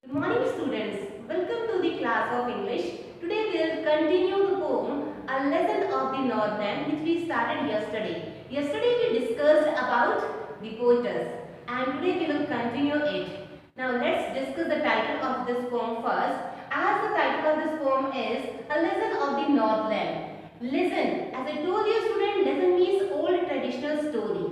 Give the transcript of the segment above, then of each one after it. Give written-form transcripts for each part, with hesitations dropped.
Good morning students. Welcome to the class of English. Today we will continue the poem A Lesson of the Northland which we started yesterday. Yesterday we discussed about the poetess and today we will continue it. Now let's discuss the title of this poem first. As the title of this poem is A Lesson of the Northland. Listen, as I told you student, lesson means old traditional story.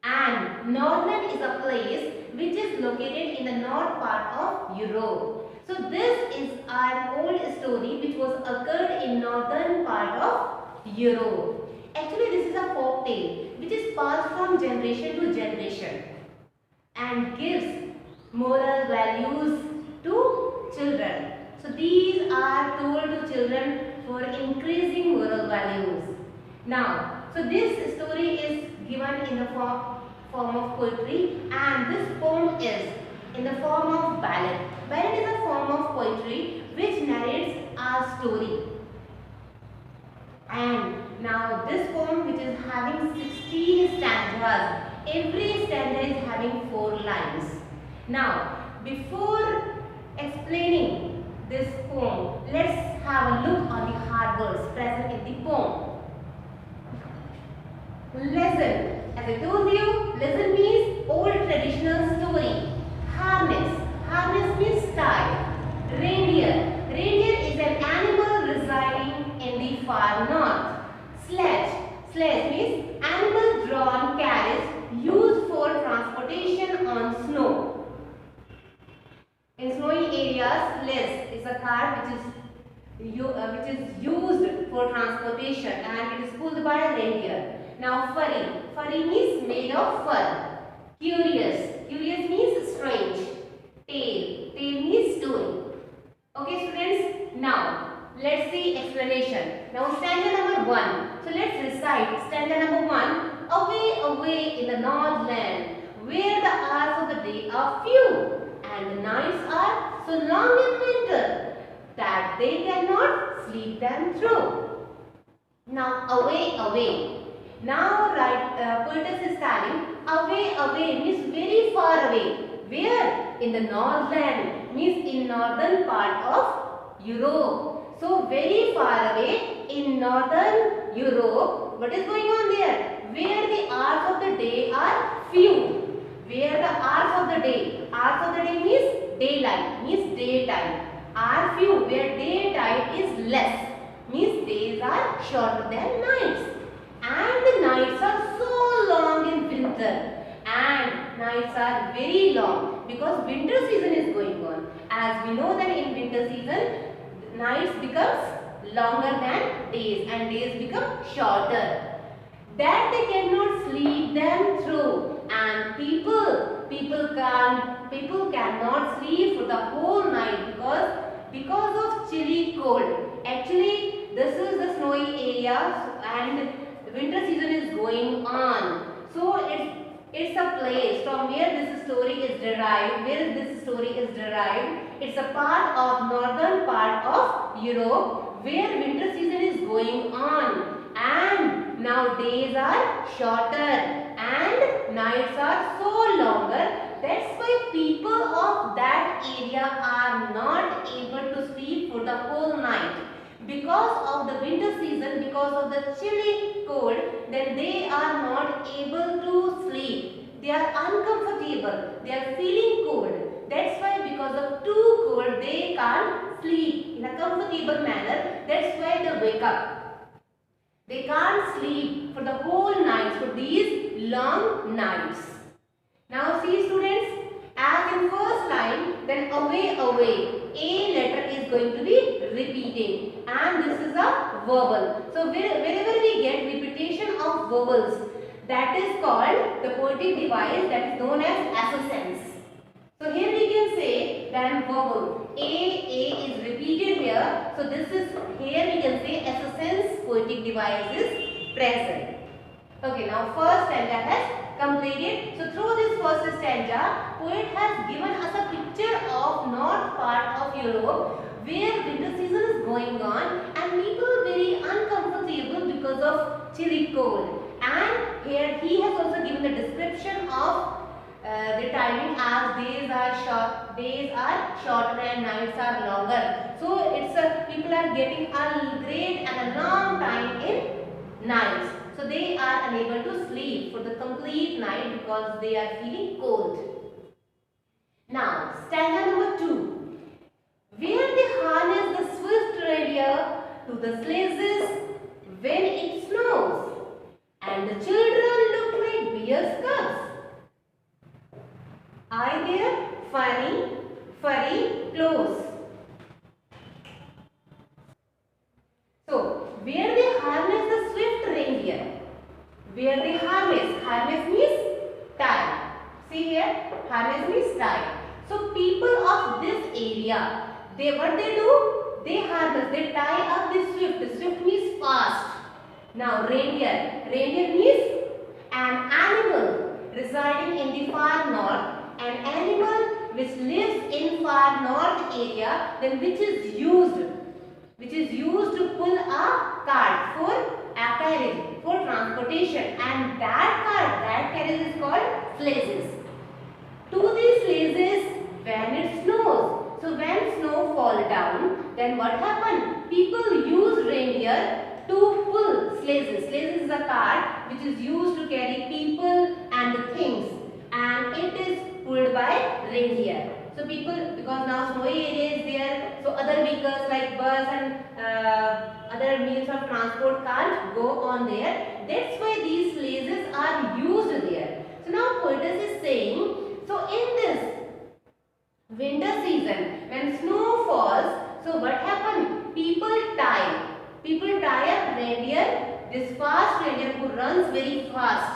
And Northland is a place which is located in the north part of Europe. So this is an old story which was occurred in northern part of Europe. Actually this is a folk tale which is passed from generation to generation and gives moral values to children. So these are told to children for increasing moral values. Now, so this story is given in the form of poetry and this poem is in the form of ballad. Ballad is a form of poetry which narrates a story. And now this poem which is having 16 stanzas. Every stanza is having 4 lines. Now, before explaining this poem, let's have a look on the hard words present in the poem. Lesson. As I told you, lesson means old traditional story. Harness. Harness means tie. Reindeer. Reindeer is an animal residing in the far north. Sledge. Sledge means animal drawn carriage used for transportation on snow. In snowy areas, sledge is a car which is used for transportation and it is pulled by a reindeer. Now furry. Furry means made of fur. Curious. Curious means strange. Tale. Tale means story. Okay students. Now let's see explanation. Now stanza number 1. So let's recite stanza number 1. Away, away in the northland, where the hours of the day are few and the nights are so long in winter that they cannot sleep them through. Now away, away. Now poetess is telling away, away means very far away. Where? In the northland means in northern part of Europe. So very far away in northern Europe. What is going on there? Where the hours of the day are few. Where the hours of the day. Hours of the day means daylight, means daytime. Are few, where daytime is less, means days are shorter than nights. And the nights are so long in winter. And nights are very long because winter season is going on. As we know that in winter season, nights becomes longer than days and days become shorter. That they cannot sleep them through, and people cannot sleep for the whole night because of chilly cold. Actually this is the snowy area and winter season is going on. So it's a place from where this story is derived. It's a part of northern part of Europe where winter season is going on. And now days are shorter and nights are so longer. That's why people of that area are not able to sleep for the whole night. Because of the winter season, because of the chilly cold, then they are not able to sleep. They are uncomfortable. They are feeling cold. That's why because of too cold, they can't sleep in a comfortable manner. That's why they wake up. They can't sleep for the whole night, for these long nights. Now see students, as in first line, then away, away, a letter is going to be repeating and this is a vowel. So wherever we get repetition of vowels, that is called the poetic device that is known as accents. So here we can say that vowel A is repeated here. So this is, here we can say accents poetic device is present. Okay, now first stanza has completed. So through this first stanza, poet has given us a picture of north part of Europe where winter season is going on and people are very uncomfortable because of chilly cold. And here he has also given the description of the timing as days are shorter and nights are longer. So it's people are getting a great and a long time in nights. So they are unable to sleep for the complete night because they are feeling cold. Now stanza number 2. Where they harness the swift reindeer to the sledges when it snows, and the children look like bear's cubs. Eye their furry clothes. So, where they harness the swift reindeer? Where they harness means tie. See here, harness means tie. So, people of this area, what they do? They harness, they tie up the swift. The swift means fast. Now, reindeer means an animal residing in the far north. An animal which lives in far north area, then which is used to pull a cart for a carriage, for transportation, and that carriage is called sledges. To these sledges when it snows. So when snow fall down, then what happen? People use reindeer to pull sledges. Sledges is a cart which is used to carry people and things, and it is pulled by reindeer. So people, because now snowy area is there, so other vehicles like bus and other means of transport can't go on there. That's why these sledges are used there. So now poetess is saying, so in this winter season, when snow falls, so what happens? People tie up reindeer, this fast reindeer who runs very fast.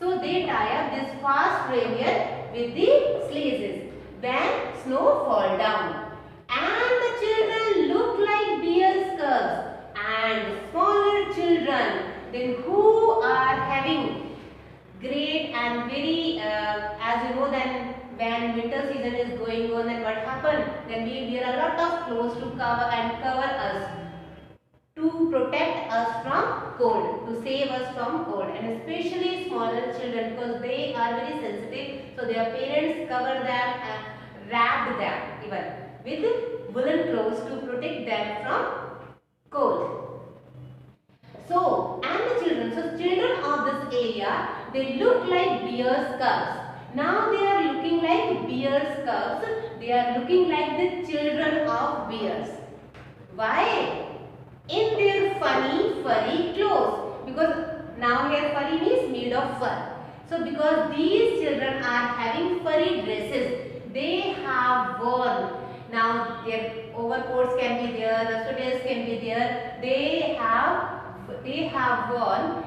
So they tie up this fast reindeer with the sledges when snow fall down. And the children look like bear's cubs, and smaller children then who are having great and very, as you know, then when winter season is going on, then what happen? Then we wear a lot of clothes to cover us, to protect us from cold, to save us from cold, and especially smaller children, because they are very sensitive, so their parents cover them and wrap them even with woolen clothes to protect them from cold. So, and the children of this area, they look like bear's cubs. Now they are looking like bear's cubs. They are looking like the children of bears. Why? In their funny furry clothes. Because now here furry means made of fur. So because these children are having furry dresses, they have worn. Now their overcoats can be there, the sweaters can be there. They have worn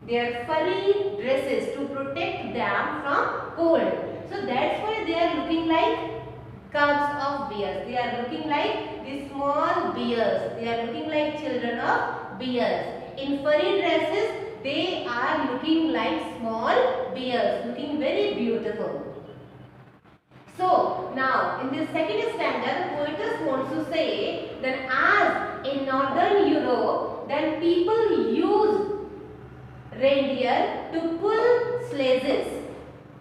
their furry dresses to protect them from cold. So that's why they are looking like cubs of bears. They are looking like the small bears. They are looking like children of bears. In furry dresses, they are looking like small bears, looking very beautiful. So now in this second stanza, the poetess wants to say that as in northern Europe, then people use reindeer to pull sledges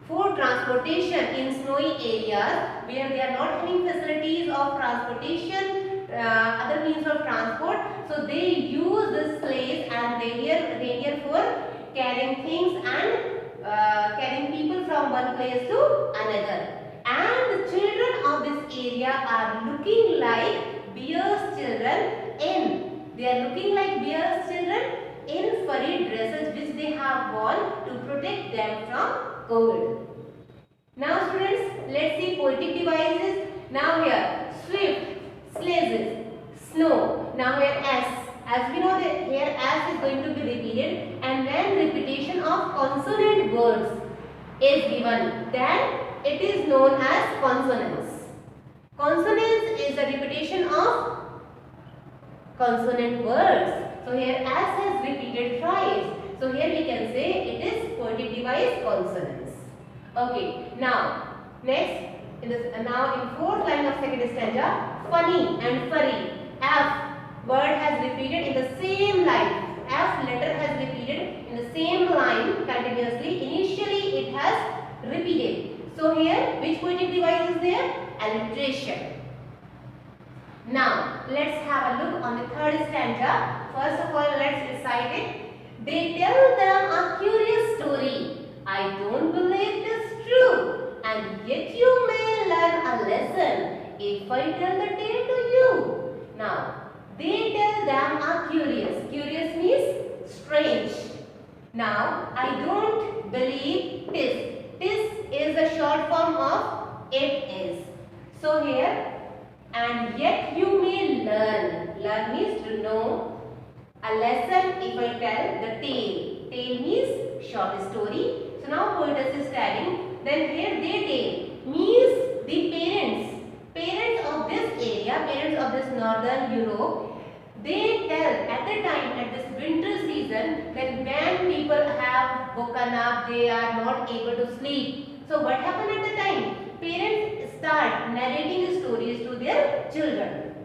for transportation in snowy areas where they are not having facilities of transportation, other means of transport. So they use the sledge and reindeer for carrying things and carrying people from one place to another. And the children of this area are looking like bear's children they are looking like bear's children in furry dresses which they have worn to protect them from cold. Now students, let's see poetic devices. Now here, swift, sledges, snow. Now here S. As we know that here S is going to be repeated, and when repetition of consonant words is given, then it is known as consonance. Consonance is the repetition of consonant words. So here S has repeated thrice. So here we can say it is poetic device consonance. Okay. Now next now in fourth line of second stanza, funny and furry. F word has repeated in the same line. F letter has repeated in the same line continuously. Initially it has repeated. So here, which poetic device is there? Alliteration. Now, let's have a look on the third stanza. First of all, let's recite it. They tell them a curious story. I don't believe this true. And yet you may learn a lesson if I tell the tale to you. Now, they tell them a curious. Curious means strange. Now, I don't believe this. This is the short form of it is. So here, and yet you may learn. Learn means to know. A lesson if I tell the tale. Tale means short story. So now poetess is telling. Then here they tell means the parents. Parents of this area, parents of this northern Europe, they tell at the time, at this winter season, that when people have woken up, they are not able to sleep. So what happened at the time? Parents start narrating stories to their children.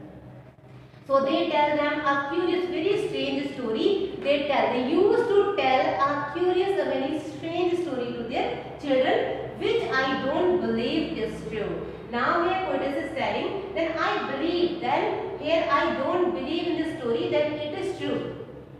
So they tell them a curious, very strange story. They used to tell a curious, a very strange story to their children, which I don't believe is true. Now here poetess is telling, then I believe, then here I don't believe in this story, then it is true.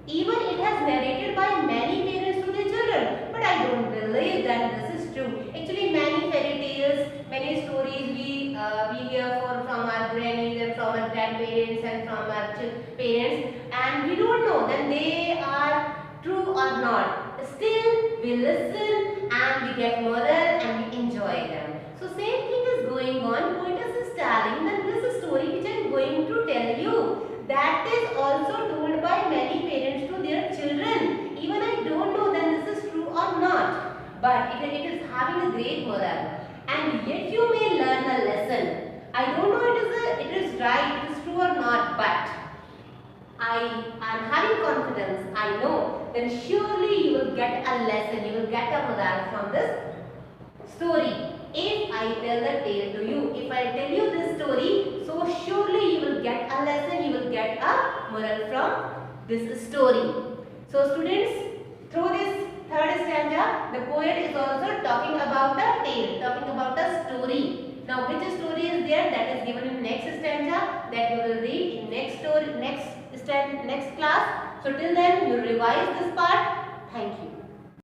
Even it has narrated by many parents to their children, but I don't believe that this is true. Actually, many fairy tales, many stories we hear from our grannies and from our grandparents and from our parents, and we don't know that they are true or not. Still, we listen and we get moral and we enjoy them. So same thing is going on. Poetess is telling that this story which I am going to tell you, that is also told by many parents to their children. Even I don't know that this is true or not, but it is having a great moral. And yet you may learn a lesson. I don't know it is right, it is true or not, but I am having confidence. I know then surely you will get a lesson, you will get a moral from this story. If I tell the tale to you, if I tell you this story, so surely you will get a lesson, you will get a moral from this story. So students, through this third stanza, the poet is also talking about the tale, talking about the story. Now which story is there? That is given in next stanza, that you will read in next class. So till then you revise this part. Thank you.